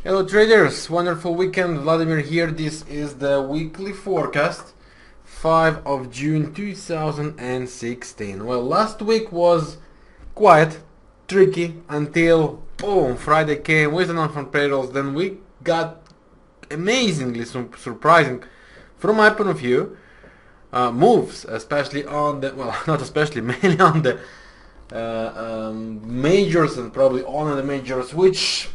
Hello traders, wonderful weekend. Vladimir here. This is the weekly forecast, 5 of June 2016. Well, last week was quite tricky until boom, Friday came with the non-farm payrolls. Then we got amazingly surprising, from my point of view, moves, especially on the, well, not especially, mainly on the majors and probably on the majors, which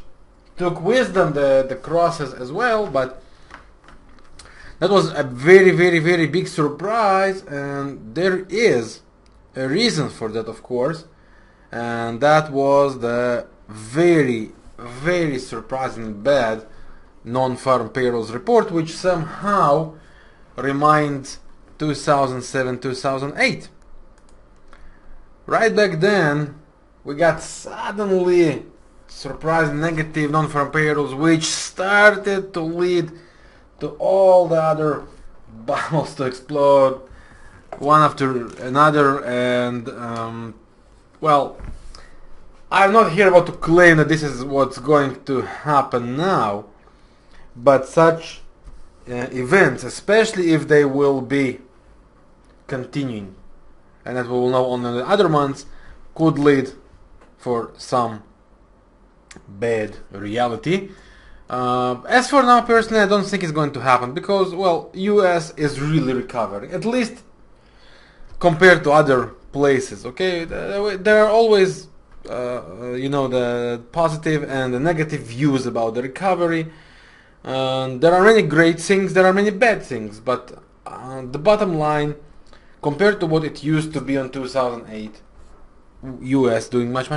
took wisdom the crosses as well, but that was a very big surprise, and there is a reason for that, of course, and that was the very surprising bad non-farm payrolls report, which somehow reminds 2007-2008. Right back then we got suddenly surprising negative non-farm payrolls, which started to lead to all the other bubbles to explode one after another. And well, I'm not here about to claim that this is what's going to happen now, but such events, especially if they will be continuing, and as we will know on the other months, could lead for some bad reality. As for now, personally, I don't think it's going to happen because, well, US is really recovering, at least compared to other places. Okay, there are always the positive and the negative views about the recovery. There are many great things, there are many bad things, but the bottom line, compared to what it used to be in 2008, US doing much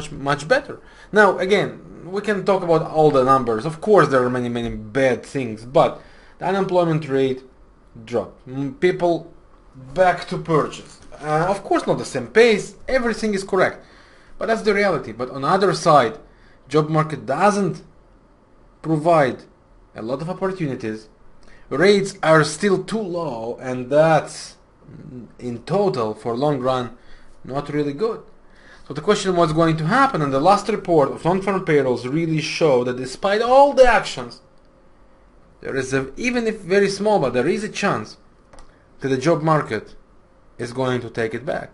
better. Now again, we can talk about all the numbers. Of course there are many bad things, but the unemployment rate dropped, people back to purchase, of course not the same pace, everything is correct, but that's the reality. But on the other side, job market doesn't provide a lot of opportunities, rates are still too low, and that's in total for long run not really good. So the question, what's going to happen? And the last report of non-farm payrolls really showed that despite all the actions, there is even if very small, but there is a chance that the job market is going to take it back.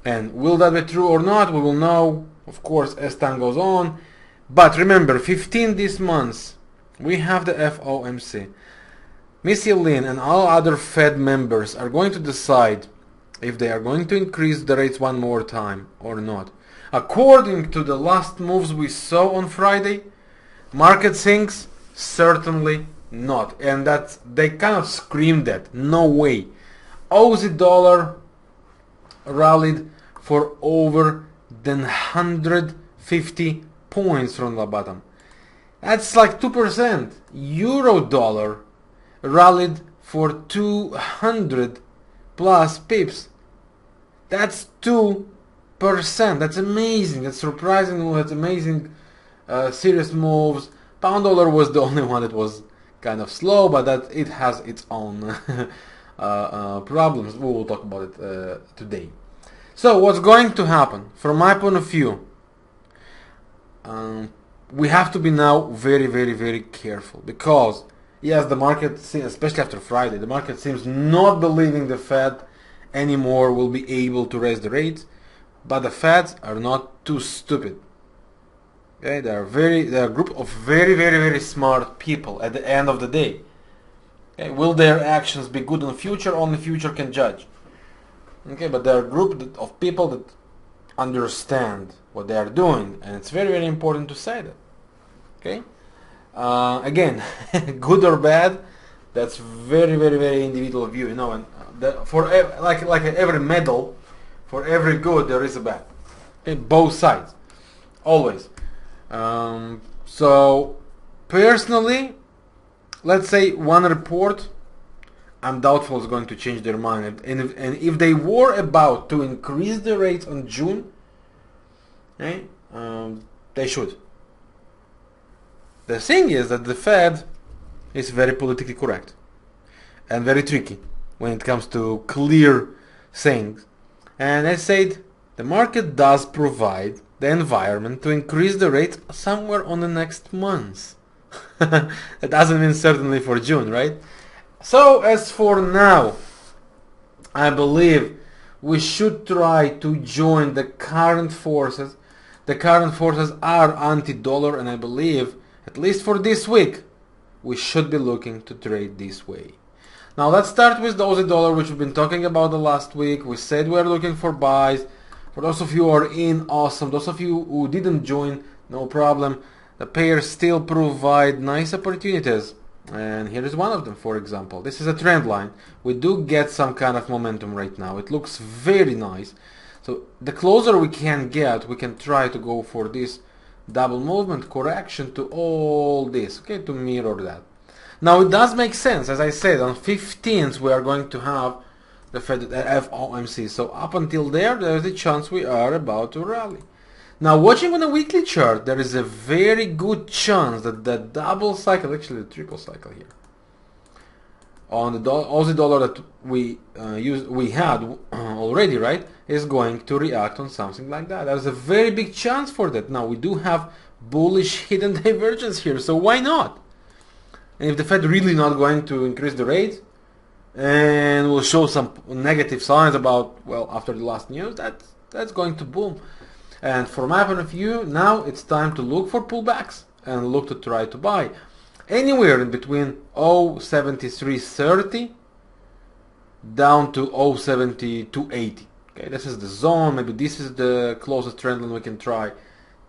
And will that be true or not? We will know, of course, as time goes on. But remember, 15 this month we have the FOMC. Missy Lin and all other Fed members are going to decide if they are going to increase the rates one more time or not. According to the last moves we saw on Friday, market thinks certainly not, and that they kind of screamed that no way. Aussie dollar rallied for over than 150 points from the bottom. That's like 2%. Euro dollar rallied for 200 plus pips. That's 2%. That's amazing. That's surprising. That's amazing. Serious moves. Pound dollar was the only one that was kind of slow, but that it has its own problems. We will talk about it today. So what's going to happen? From my point of view, we have to be now very careful, because yes, the market, especially after Friday, the market seems not believing the Fed anymore will be able to raise the rates, but the Feds are not too stupid. Okay, they are a group of very smart people at the end of the day. Okay, will their actions be good in the future? Only future can judge. Okay, but they are a group of people that understand what they are doing, and it's very important to say that. Okay. Again, good or bad, that's very individual view, and for like every medal, for every good there is a bad. Okay, both sides, always. So personally, let's say one report, I'm doubtful is going to change their mind, and if they were about to increase the rates on June, okay, they should. The thing is that the Fed is very politically correct and very tricky when it comes to clear things. And I said the market does provide the environment to increase the rates somewhere on the next month. It doesn't mean certainly for June, right? So as for now, I believe we should try to join the current forces. The current forces are anti-dollar, and I believe, at least for this week, we should be looking to trade this way. Now let's start with the Aussie dollar, which we've been talking about the last week. We said we're looking for buys. For those of you who are in, awesome. Those of you who didn't join, no problem. The pairs still provide nice opportunities. And here is one of them, for example. This is a trend line. We do get some kind of momentum right now. It looks very nice. So the closer we can get, we can try to go for this double movement correction to all this, okay, to mirror that. Now it does make sense, as I said, on 15th we are going to have the Fed FOMC. So up until there is a chance we are about to rally. Now watching on a weekly chart, there is a very good chance that the double cycle, actually the triple cycle here, on the Aussie dollar that we had already, right, is going to react on something like that. There's a very big chance for that. Now we do have bullish hidden divergence here, so why not? And if the Fed really not going to increase the rate and will show some negative signs about, well, after the last news, that's going to boom. And from my point of view, now it's time to look for pullbacks and look to try to buy anywhere in between 0.7330 down to 0.7280. Okay, this is the zone. Maybe this is the closest trend line we can try.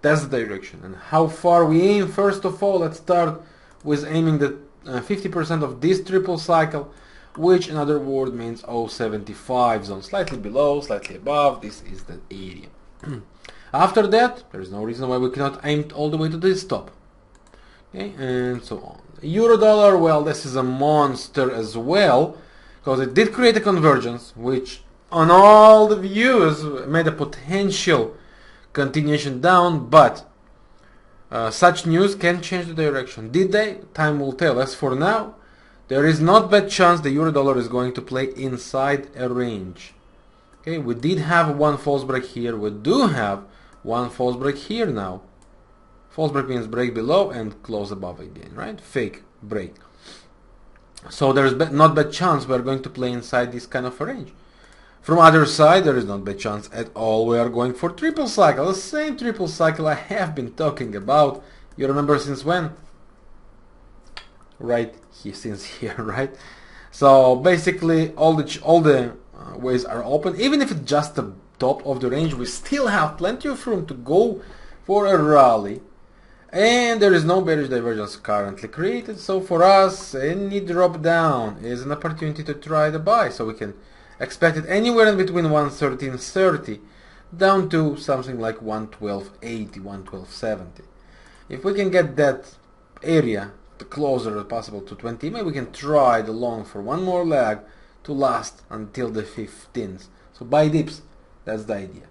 That's the direction. And how far we aim, first of all, let's start with aiming the 50% of this triple cycle, which in other words means 0.75 zone, slightly below, slightly above. This is the area. After that, there is no reason why we cannot aim all the way to this top. Okay, and so on. Euro dollar, well, this is a monster as well, because it did create a convergence, which on all the views made a potential continuation down, but such news can change the direction. Did they? Time will tell. As for now, there is not bad chance the euro dollar is going to play inside a range. Okay, we did have one false break here. We do have one false break here now. False break means break below and close above again, right? Fake break. So there is not bad chance we are going to play inside this kind of a range. From other side, there is not bad chance at all. We are going for triple cycle, the same triple cycle I have been talking about. You remember since when? Right here, since here, right? So basically, all the ways are open. Even if it's just the top of the range, we still have plenty of room to go for a rally. And there is no bearish divergence currently created. So for us, any drop down is an opportunity to try to buy. So we can expect it anywhere in between 113.30 down to something like 112.80, 112.70. If we can get that area the closer as possible to 20, maybe we can try the long for one more leg to last until the 15th. So buy dips, that's the idea.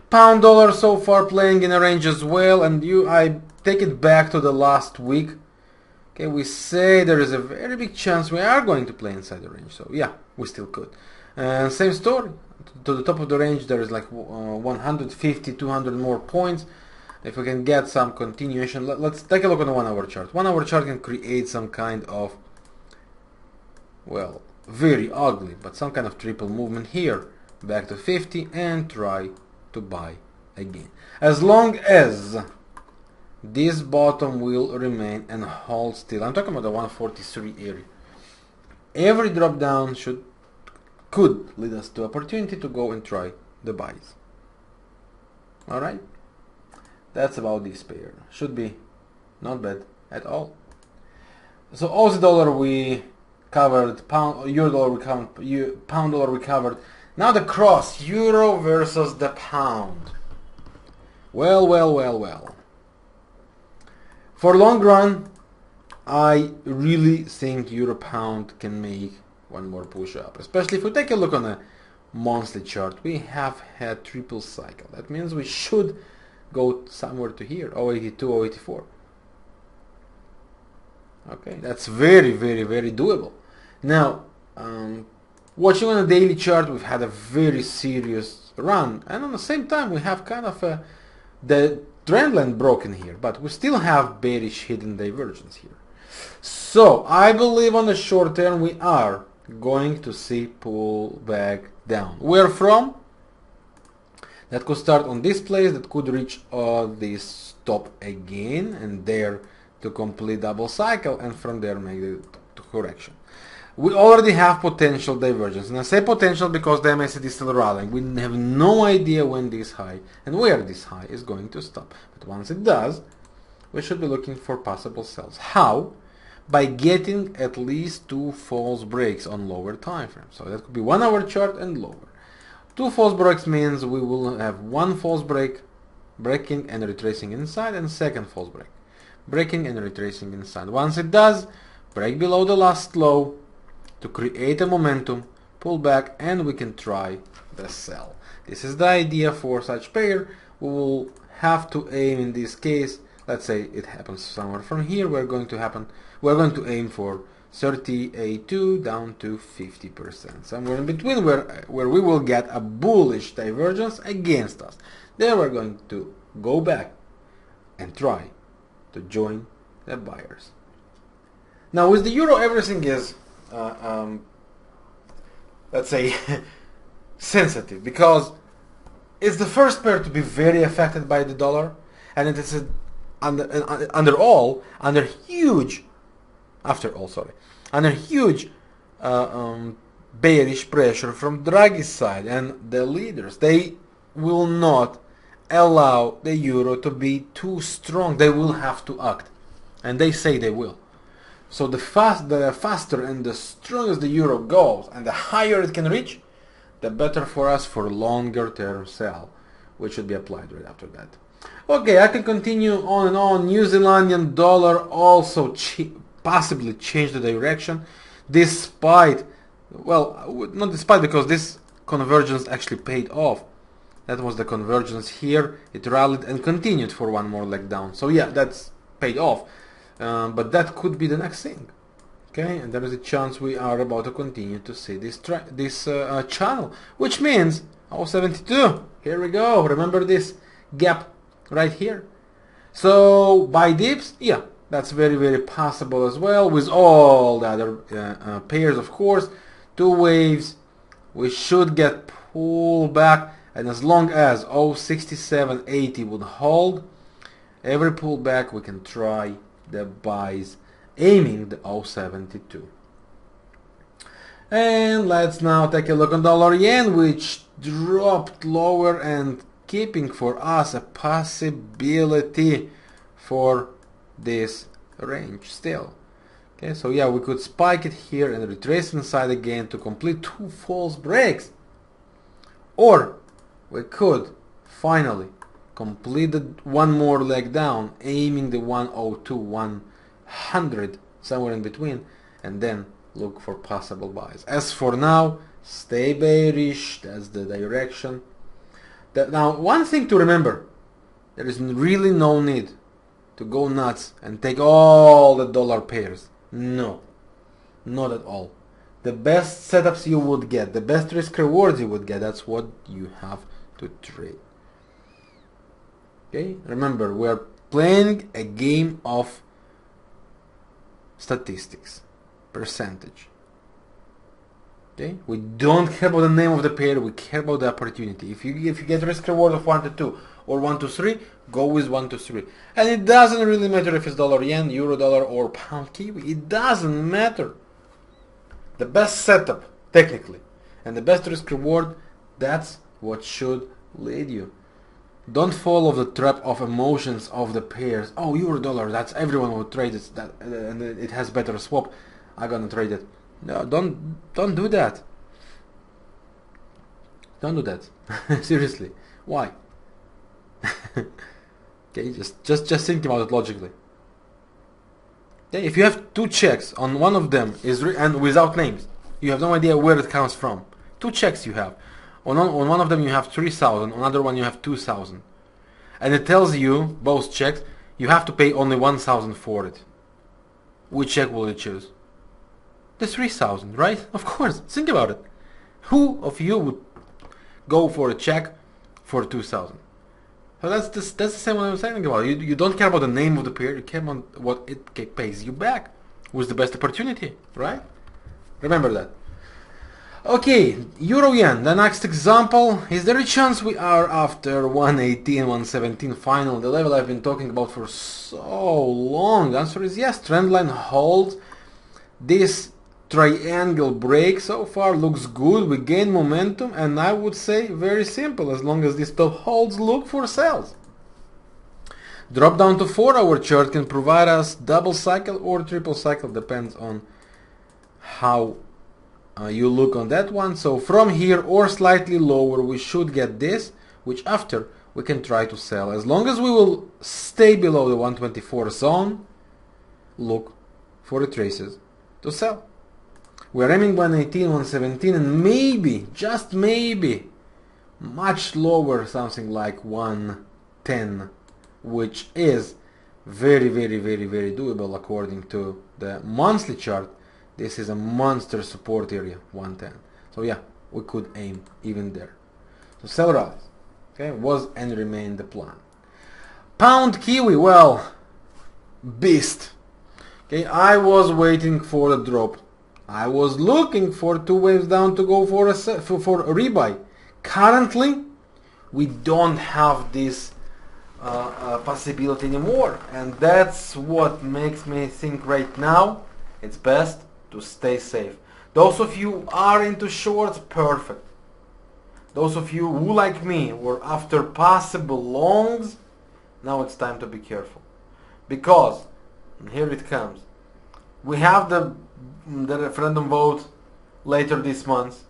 Pound dollar so far playing in a range as well, and I take it back to the last week. Okay, we say there is a very big chance we are going to play inside the range. So yeah, we still could. And same story. To the top of the range there is like 150, 200 more points. If we can get some continuation, let's take a look on the 1 hour chart. 1 hour chart can create some kind of, well, very ugly, but some kind of triple movement here. Back to 50 and try to buy again. As long as this bottom will remain and hold still. I'm talking about the 143 area. Every drop down could lead us to opportunity to go and try the buys. Alright? That's about this pair. Should be not bad at all. So Aussie dollar we covered, euro dollar we covered, pound dollar we covered. Now the cross, euro versus the pound. Well, well, well, well. For long run, I really think euro pound can make one more push up. Especially if we take a look on a monthly chart. We have had triple cycle. That means we should go somewhere to here, 082, 084. Okay, that's very, very, very doable. Now, watching on a daily chart, we've had a very serious run, and on the same time we have kind of the trend line broken here, but we still have bearish hidden divergence here. So I believe on the short term we are going to see pull back down. Where from? That could start on this place, that could reach this top again, and there to complete double cycle, and from there make the correction. We already have potential divergence, and I say potential because the MACD is still rallying. We have no idea when this high and where this high is going to stop. But once it does, we should be looking for possible sells. How? By getting at least 2 false breaks on lower time frames. So that could be 1 hour chart and lower. 2 false breaks means we will have 1 false break, breaking and retracing inside, and second false break, breaking and retracing inside. Once it does, break below the last low to create a momentum, pull back, and we can try the sell. This is the idea for such pair. We will have to aim in this case, let's say it happens somewhere from here, we're going to aim for 38.2 down to 50%, somewhere in between, where we will get a bullish divergence against us. Then we're going to go back and try to join the buyers. Now with the euro, everything is let's say sensitive, because it's the first pair to be very affected by the dollar, and it is under huge bearish pressure from Draghi's side, and the leaders, they will not allow the euro to be too strong. They will have to act, and they say they will. So the faster and the stronger the euro goes, and the higher it can reach, the better for us for longer term sell, which should be applied right after that. Okay, I can continue on and on. New Zealandian dollar also possibly changed the direction, despite, well, not despite, because this convergence actually paid off. That was the convergence here. It rallied and continued for one more leg down. So yeah, that's paid off. But that could be the next thing. Okay, and there is a chance we are about to continue to see this channel, which means 0.72. Here we go. Remember this gap right here. So buy dips, yeah, that's very, very possible as well, with all the other pairs, of course. 2 waves, we should get pulled back, and as long as 0.6780 would hold, every pullback we can try the buys, aiming the 0.72. And let's now take a look on dollar yen, which dropped lower and keeping for us a possibility for this range still. Okay, so yeah, we could spike it here and retrace inside again to complete 2 false breaks, or we could finally complete the 1 more leg down, aiming the 102 100, somewhere in between, and then look for possible buys. As for now, stay bearish. That's the direction. Now, one thing to remember, there is really no need to go nuts and take all the dollar pairs. No, not at all. The best setups you would get, the best risk rewards you would get, that's what you have to trade. Okay, remember, we are playing a game of statistics, percentage. Okay, we don't care about the name of the pair, we care about the opportunity. If you get risk reward of 1 to 2 or 1 to 3, go with 1 to 3. And it doesn't really matter if it's dollar yen, euro dollar, or pound kiwi. It doesn't matter. The best setup, technically, and the best risk reward, that's what should lead you. Don't fall for the trap of emotions of the pairs. Oh, euro dollar, that's everyone will trade it, and it has better swap, I'm gonna trade it. No, don't do that. Don't do that. Seriously, why? Okay, just think about it logically. Okay, if you have 2 checks on one of them and without names, you have no idea where it comes from. 2 checks you have. On one of them you have 3,000, on another one you have 2,000, and it tells you, both checks, you have to pay only 1,000 for it. Which check will you choose? The 3,000, right? Of course. Think about it. Who of you would go for a check for 2,000? So that's the same what I'm saying about. You don't care about the name of the pair, you care about what it pays you back. Who's the best opportunity, right? Remember that. Okay, Euro Yen, the next example. Is there a chance we are after 118, 117 final, the level I've been talking about for so long? The answer is yes. Trendline holds. This triangle break so far looks good. We gain momentum, and I would say very simple. As long as this top holds, look for sales. Drop down to 4-hour chart can provide us double cycle or triple cycle, depends on how you look on that one. So from here or slightly lower we should get this, which after we can try to sell. As long as we will stay below the 124 zone, look for retraces to sell. We're aiming 118, 117, and maybe, just maybe, much lower, something like 110, which is very doable according to the monthly chart. This is a monster support area, 110. So yeah, we could aim even there. So sell rallies, okay, was and remain the plan. Pound Kiwi, well, beast. Okay, I was waiting for a drop. I was looking for 2 waves down to go for a rebuy. Currently, we don't have this possibility anymore, and that's what makes me think right now it's best to stay safe. Those of you who are into shorts, perfect. Those of you who, like me, were after possible longs, now it's time to be careful. Because, and here it comes, we have the referendum vote later this month,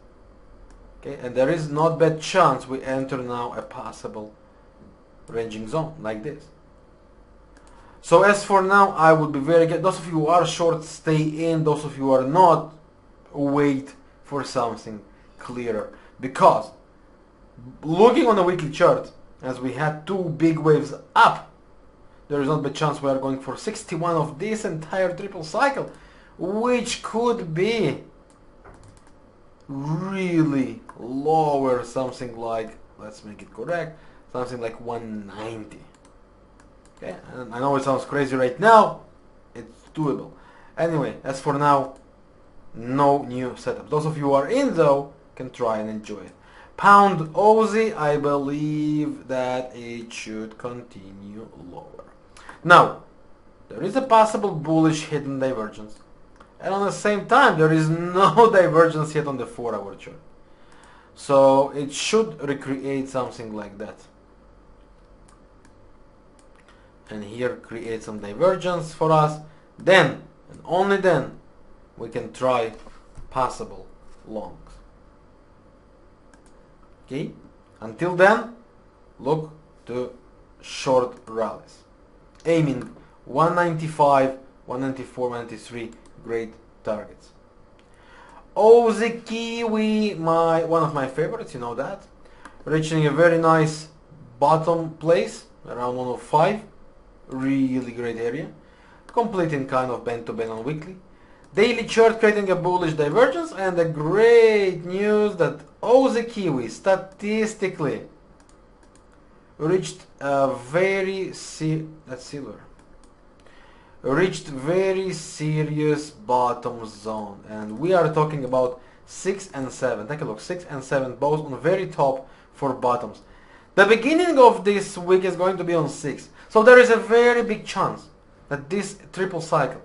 okay, and there is not bad chance we enter now a possible ranging zone like this. So as for now, I would be very good. Those of you who are short, stay in. Those of you who are not, wait for something clearer. Because looking on the weekly chart, as we had 2 big waves up, there is not a chance we are going for 61 of this entire triple cycle, which could be really lower, something like, let's make it correct, something like 190. Okay, and I know it sounds crazy right now, it's doable. Anyway, as for now, no new setup. Those of you who are in though can try and enjoy it. Pound Aussie, I believe that it should continue lower. Now, there is a possible bullish hidden divergence, and on the same time there is no divergence yet on the 4-hour chart. So it should recreate something like that. And here create some divergence for us, then and only then we can try possible longs. Okay, until then look to short rallies, aiming 195, 194, 193, great targets. Aussie Kiwi, one of my favorites, you know that, reaching a very nice bottom place around 105. Really great area, completing kind of bend to bend on weekly. Daily chart creating a bullish divergence, and the great news that Aussie Kiwi statistically reached a very serious bottom zone, and we are talking about 6 and 7. Take a look, 6 and 7 both on the very top for bottoms. The beginning of this week is going to be on 6. So there is a very big chance that this triple cycle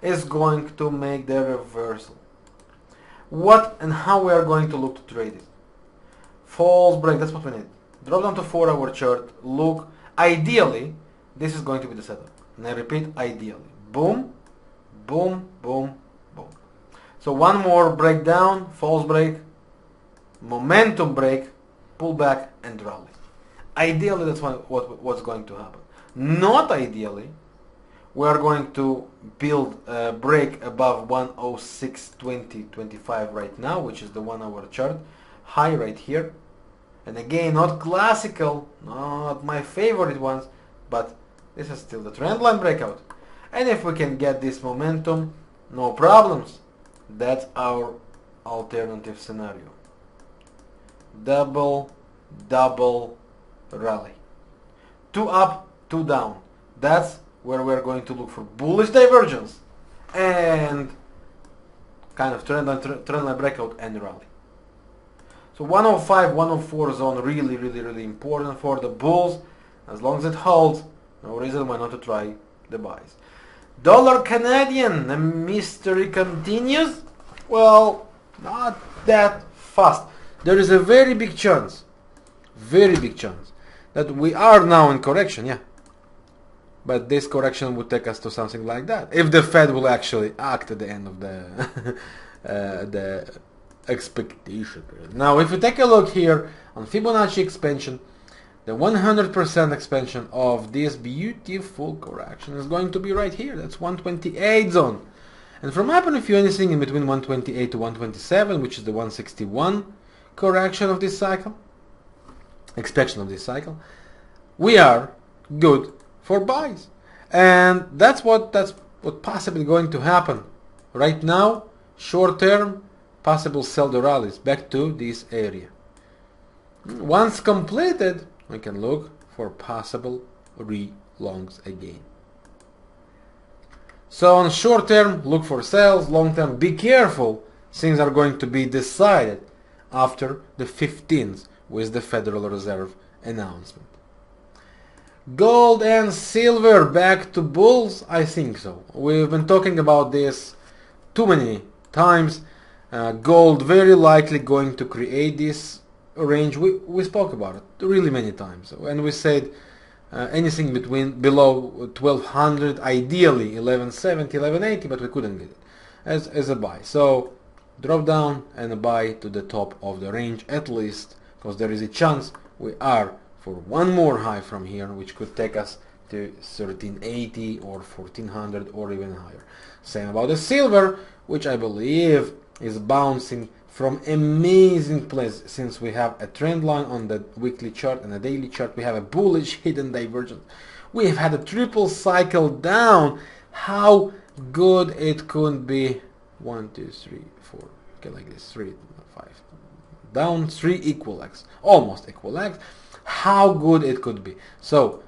is going to make the reversal. What and how we are going to look to trade it? False break, that's what we need. Drop down to 4-hour chart, look. Ideally, this is going to be the setup. And I repeat, ideally. Boom, boom, boom, boom. So one more breakdown, false break, momentum break, pull back and rally. Ideally, that's what's going to happen. Not ideally, we are going to build a break above 106.20.25 right now, which is the 1-hour chart high right here. And again, not classical, not my favorite ones, but this is still the trend line breakout. And if we can get this momentum, no problems. That's our alternative scenario. Double rally. 2 up, 2 down. That's where we're going to look for bullish divergence and kind of trend line breakout and rally. So 105, 104 zone really important for the bulls. As long as it holds, no reason why not to try the buys. Dollar Canadian, the mystery continues. Well, not that fast. There is a very big chance that we are now in correction, yeah. But this correction would take us to something like that, if the Fed will actually act at the end of the expectation period. Now, if we take a look here on Fibonacci expansion, the 100% expansion of this beautiful correction is going to be right here. That's 128 zone. And from my point of view, anything in between 128 to 127, which is the 161 correction of this cycle, expansion of this cycle, we are good for buys. And that's what possibly going to happen. Right now, short term, possible sell the rallies back to this area. Once completed, we can look for possible re-longs again. So on short term, look for sales. Long term, be careful. Things are going to be decided after the 15th with the Federal Reserve announcement. Gold and silver back to bulls? I think so. We've been talking about this too many times. Gold very likely going to create this range. We spoke about it really many times, and we said anything below 1200, ideally 1170, 1180, but we couldn't get it as a buy. So drop down and a buy to the top of the range at least, because there is a chance we are for one more high from here, which could take us to 1380 or 1400 or even higher. Same about the silver, which I believe is bouncing from amazing place. Since we have a trend line on the weekly chart and a daily chart, we have a bullish hidden divergence. We have had a triple cycle down. How good it could be. 1, 2, 3, 4. Okay, like this. 3, 5. Down 3 equal X. Almost equal X. How good it could be. So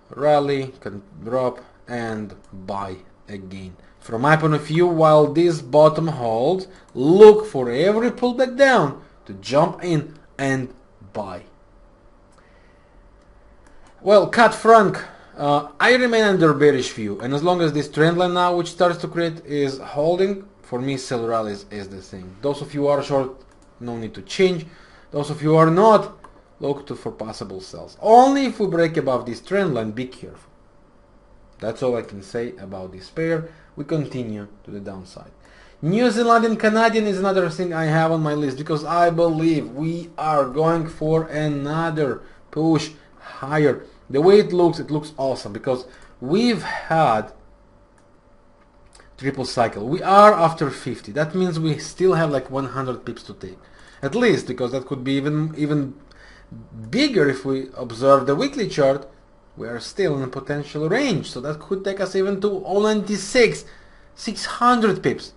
rally, can drop and buy again. From my point of view, while this bottom holds, look for every pullback down to jump in and buy. Well, cut franc, I remain under bearish view, and as long as this trend line now, which starts to create, is holding, for me sell rallies is the thing. Those of you who are short, no need to change. Those of you who are not, look for possible sells. Only if we break above this trend line, be careful. That's all I can say about this pair. We continue to the downside. New Zealand and Canadian is another thing I have on my list, because I believe we are going for another push higher. The way it looks awesome, because we've had triple cycle. We are after 50. That means we still have like 100 pips to take, at least, because that could be even bigger if we observe the weekly chart. We are still in a potential range, so that could take us even to 096, 600 pips.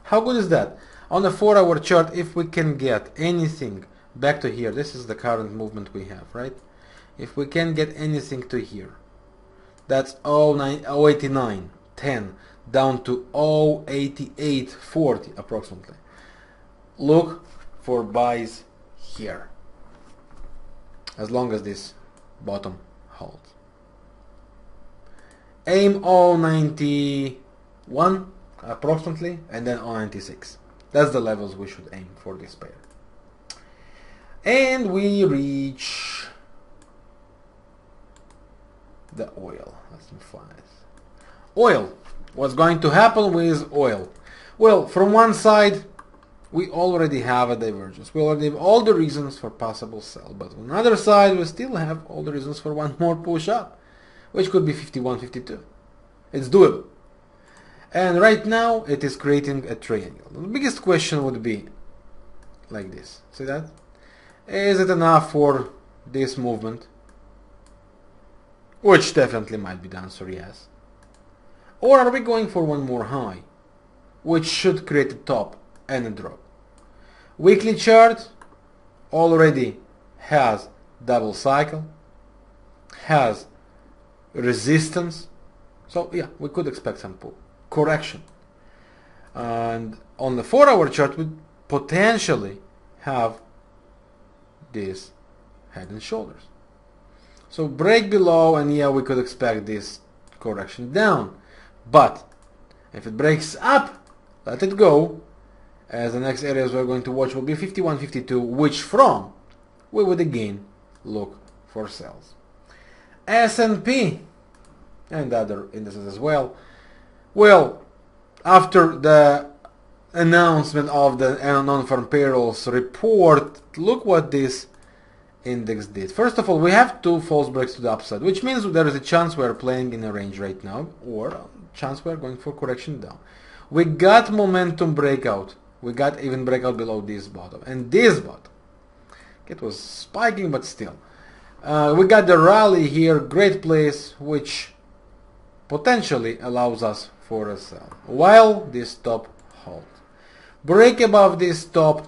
How good is that? On the 4-hour chart, if we can get anything back to here, this is the current movement we have, right? If we can get anything to here, that's 089, 10, down to 088, 40 approximately. Look for buys here, as long as this bottom holds. Aim 091 approximately, and then 096. That's the levels we should aim for this pair. And we reach the oil. Let's find it. Oil. What's going to happen with oil? Well, from one side, we already have a divergence. We already have all the reasons for possible sell. But on the other side, we still have all the reasons for one more push up, which could be 51, 52. It's doable. And right now, it is creating a triangle. The biggest question would be like this. See that? Is it enough for this movement? Which definitely might be the answer, yes. Or are we going for one more high, which should create a top and a drop? Weekly chart already has double cycle, has resistance. So yeah, we could expect some correction. And on the 4-hour chart, we potentially have this head and shoulders. So break below, and yeah, we could expect this correction down. But if it breaks up, let it go, as the next areas we're going to watch will be 51, 52, which from we would again look for sells. S&P and other indices as well. Well, after the announcement of the non-farm payrolls report, look what this index did. First of all, we have two false breaks to the upside, which means there is a chance we are playing in a range right now, or a chance we are going for correction down. We got momentum breakout. We got even breakout below this bottom and this bottom. It was spiking, but still. We got the rally here, great place, which potentially allows us for a sell, while this top holds. Break above this top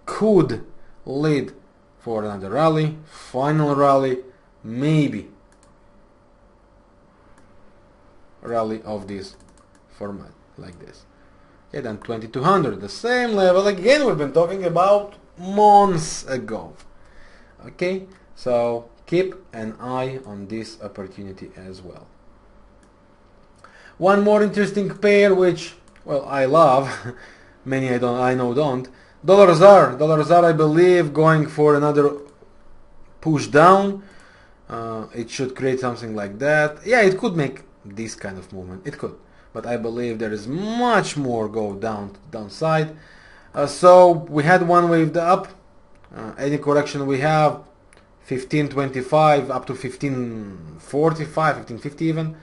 could lead for another rally, final rally, maybe rally of this format, like this. Okay, then 2200, the same level again we've been talking about months ago. Okay, so keep an eye on this opportunity as well. One more interesting pair, which, well, I love, many I know don't. Dollar ZAR, I believe, going for another push down. It should create something like that. Yeah, it could make this kind of movement. It could, but I believe there is much more go downside. So we had one wave up. Any correction we have, 1525 up to 1545, 1550 even.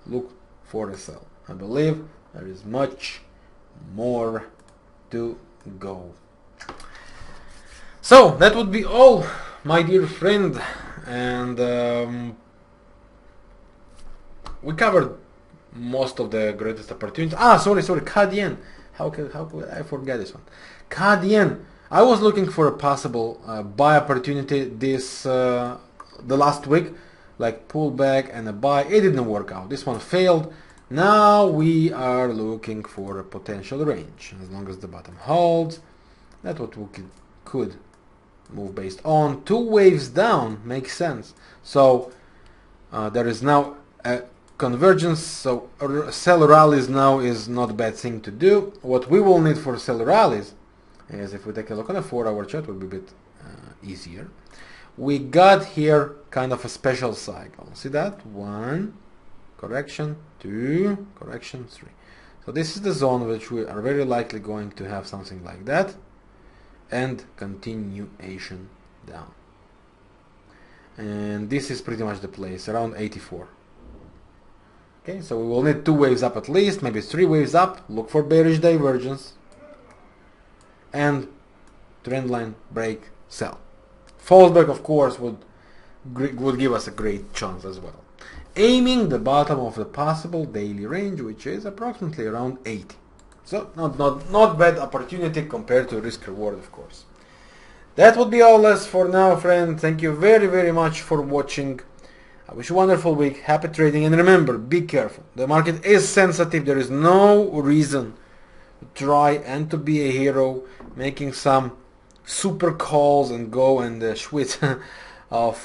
Look for a sell. I believe there is much more to go. So that would be all, my dear friend, and we covered most of the greatest opportunities. Sorry, CAD yen. How could I forget this one? CAD yen. I was looking for a possible buy opportunity this the last week, like pullback and a buy. It didn't work out. This one failed. Now we are looking for a potential range. As long as the bottom holds, that's what we could move based on. Two waves down makes sense. So there is now a convergence. So sell rallies now is not a bad thing to do. What we will need for sell rallies is, if we take a look on a 4-hour chart, will be a bit easier. We got here kind of a special cycle. See that? 1 correction, 2 correction, 3. So this is the zone which we are very likely going to have something like that, and continuation down. And this is pretty much the place, around 84. Okay, so we will need 2 waves up at least, maybe 3 waves up. Look for bearish divergence and trend line break, sell. Fallback, of course, would give us a great chance as well. Aiming the bottom of the possible daily range, which is approximately around 80. So not bad opportunity compared to risk reward, of course. That would be all as for now, friend. Thank you very, very much for watching. I wish you a wonderful week, happy trading, and remember, be careful. The market is sensitive. There is no reason to try and to be a hero, making some super calls and go and schwitz of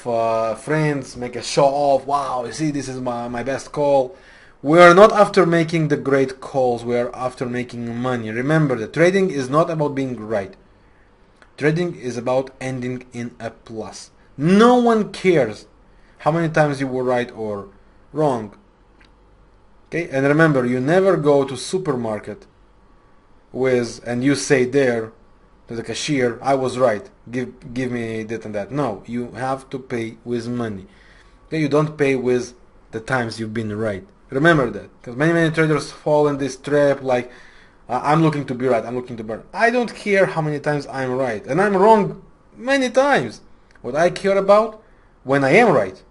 friends, make a show off. Wow, you see, this is my best call. We are not after making the great calls. We are after making money. Remember that trading is not about being right. Trading is about ending in a plus. No one cares how many times you were right or wrong. Okay, and remember, you never go to supermarket and you say there to the cashier, I was right, give me that and that. No, you have to pay with money. Okay, you don't pay with the times you've been right. Remember that, because many traders fall in this trap, like I'm looking to be right, I'm looking to be right. I don't care how many times I'm right, and I'm wrong many times. What I care about, when I am right,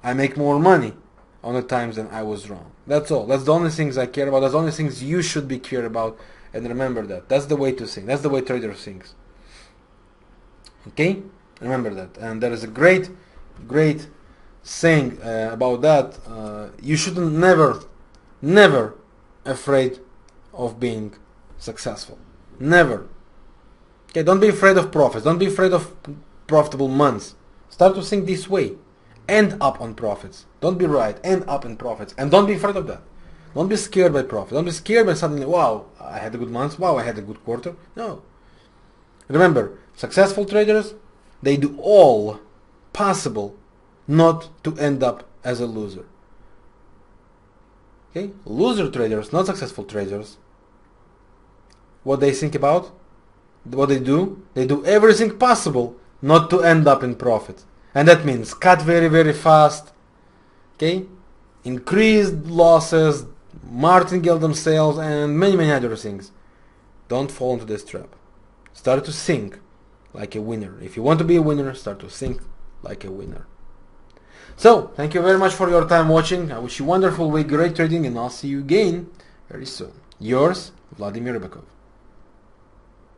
I make more money on the times than I was wrong. That's all. That's the only things I care about. That's the only things you should be care about. And remember that. That's the way to think. That's the way traders think. Okay? Remember that. And there is a great saying about that, you shouldn't never afraid of being successful. Never. Okay, don't be afraid of profits. Don't be afraid of profitable months. Start to think this way. End up on profits. Don't be right. End up in profits. And don't be afraid of that. Don't be scared by profit. Don't be scared by suddenly, wow, I had a good month. Wow, I had a good quarter. No. Remember, successful traders, they do all possible not to end up as a loser. Okay? Loser traders, not successful traders, what they think about, what they do everything possible not to end up in profit. And that means cut very fast, okay? Increased losses, martingale themselves, and many other things. Don't fall into this trap. Start to think like a winner. If you want to be a winner, start to think like a winner. So, thank you very much for your time watching. I wish you a wonderful week, great trading, and I'll see you again very soon. Yours, Vladimir Ribakov.